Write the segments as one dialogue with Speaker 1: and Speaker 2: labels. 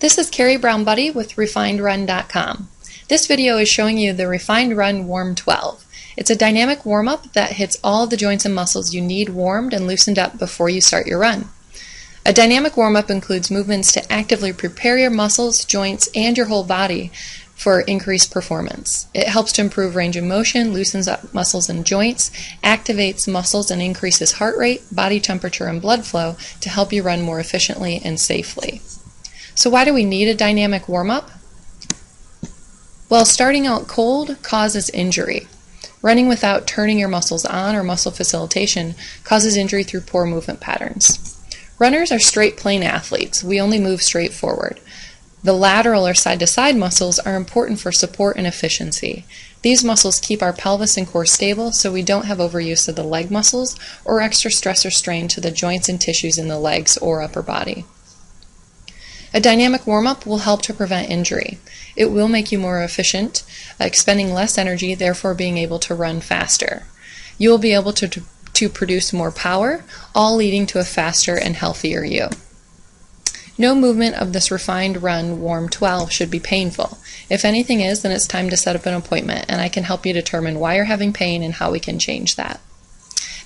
Speaker 1: This is Carrie Brown Buddy with RefinedRun.com. This video is showing you the Refined Run Warm 12. It's a dynamic warm-up that hits all the joints and muscles you need warmed and loosened up before you start your run. A dynamic warm-up includes movements to actively prepare your muscles, joints, and your whole body for increased performance. It helps to improve range of motion, loosens up muscles and joints, activates muscles and increases heart rate, body temperature, and blood flow to help you run more efficiently and safely. So why do we need a dynamic warm-up? Well, starting out cold causes injury. Running without turning your muscles on or muscle facilitation causes injury through poor movement patterns. Runners are straight plane athletes. We only move straight forward. The lateral or side-to-side muscles are important for support and efficiency. These muscles keep our pelvis and core stable so we don't have overuse of the leg muscles or extra stress or strain to the joints and tissues in the legs or upper body. A dynamic warm-up will help to prevent injury. It will make you more efficient, expending less energy, therefore being able to run faster. You will be able to produce more power, all leading to a faster and healthier you. No movement of this Refined Run Warm 12 should be painful. If anything is, then it's time to set up an appointment, and I can help you determine why you're having pain and how we can change that.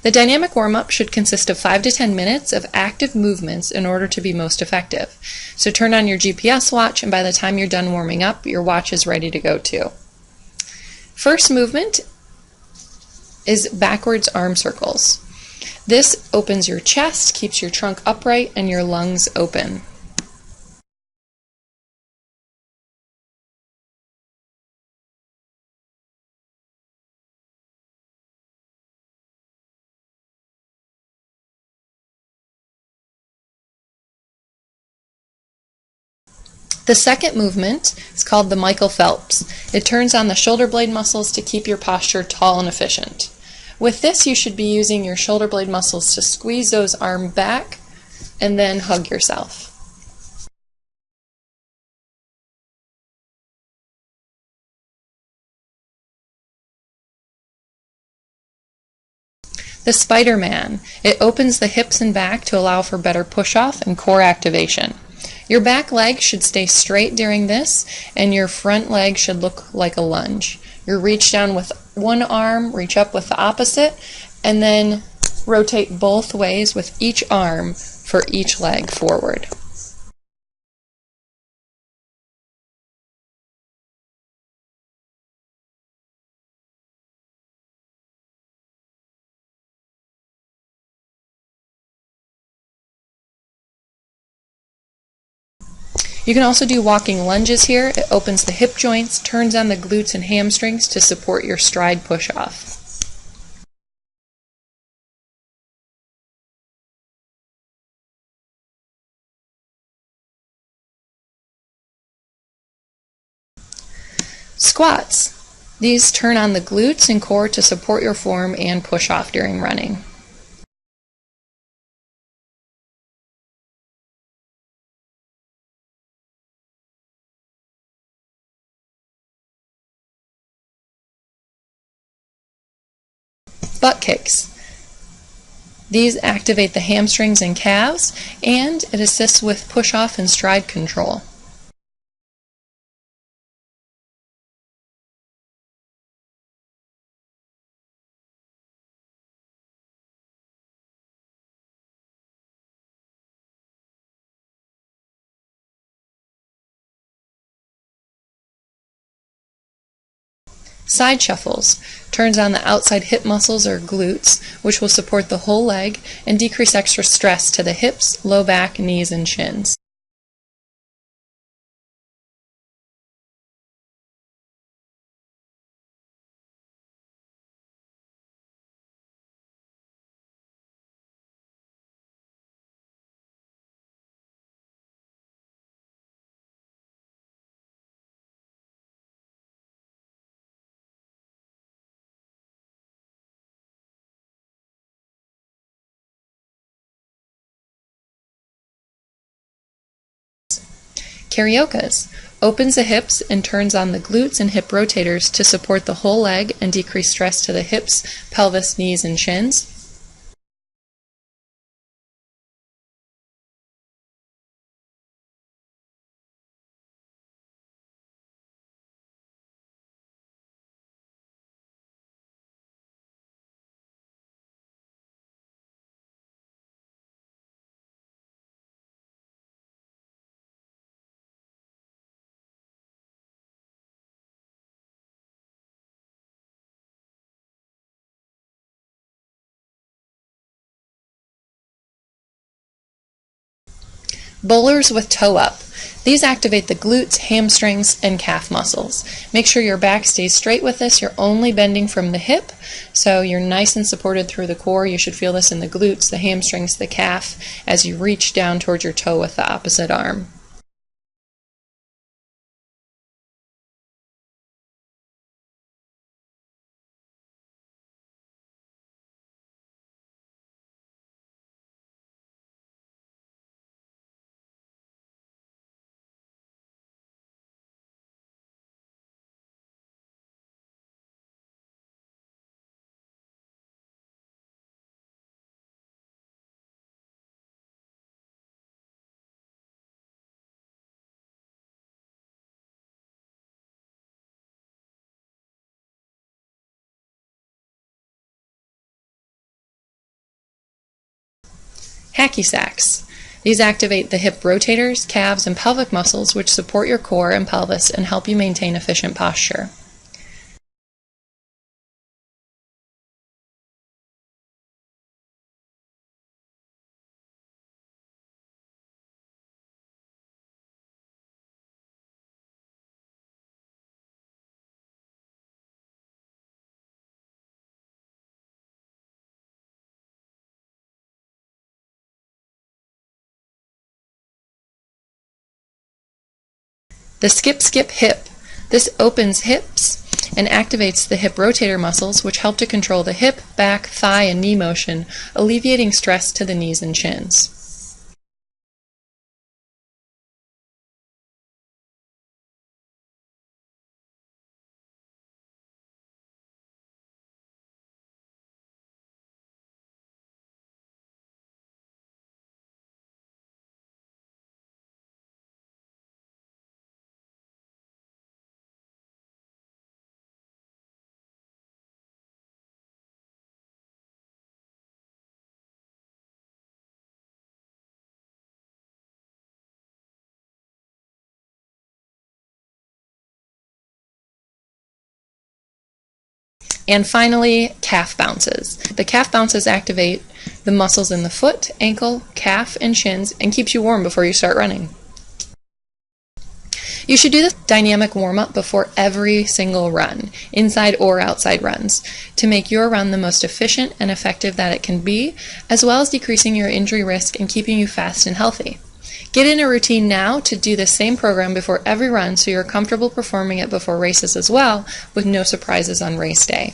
Speaker 1: The dynamic warm-up should consist of 5 to 10 minutes of active movements in order to be most effective. So turn on your GPS watch, and by the time you're done warming up, your watch is ready to go too. First movement is backwards arm circles. This opens your chest, keeps your trunk upright, and your lungs open. The second movement is called the Michael Phelps. It turns on the shoulder blade muscles to keep your posture tall and efficient. With this, you should be using your shoulder blade muscles to squeeze those arms back and then hug yourself. The Spider-Man. It opens the hips and back to allow for better push-off and core activation. Your back leg should stay straight during this, and your front leg should look like a lunge. You reach down with one arm, reach up with the opposite, and then rotate both ways with each arm for each leg forward. You can also do walking lunges here. It opens the hip joints, turns on the glutes and hamstrings to support your stride push-off. Squats. These turn on the glutes and core to support your form and push-off during running. Butt kicks. These activate the hamstrings and calves, and it assists with push-off and stride control. Side shuffles turns on the outside hip muscles or glutes, which will support the whole leg and decrease extra stress to the hips, low back, knees, and shins. Cariokas opens the hips and turns on the glutes and hip rotators to support the whole leg and decrease stress to the hips, pelvis, knees, and shins. Bowlers with toe up. These activate the glutes, hamstrings, and calf muscles. Make sure your back stays straight with this. You're only bending from the hip, so you're nice and supported through the core. You should feel this in the glutes, the hamstrings, the calf, as you reach down towards your toe with the opposite arm. Hacky sacks. These activate the hip rotators, calves, and pelvic muscles, which support your core and pelvis and help you maintain efficient posture. The skip hip. This opens hips and activates the hip rotator muscles, which help to control the hip, back, thigh, and knee motion, alleviating stress to the knees and shins. And finally, calf bounces. The calf bounces activate the muscles in the foot, ankle, calf, and shins and keeps you warm before you start running. You should do this dynamic warm-up before every single run, inside or outside runs, to make your run the most efficient and effective that it can be, as well as decreasing your injury risk and keeping you fast and healthy. Get in a routine now to do the same program before every run so you're comfortable performing it before races as well, with no surprises on race day.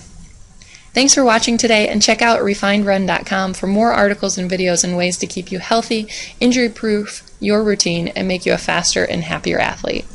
Speaker 1: Thanks for watching today, and check out refinedrun.com for more articles and videos and ways to keep you healthy, injury-proof your routine, and make you a faster and happier athlete.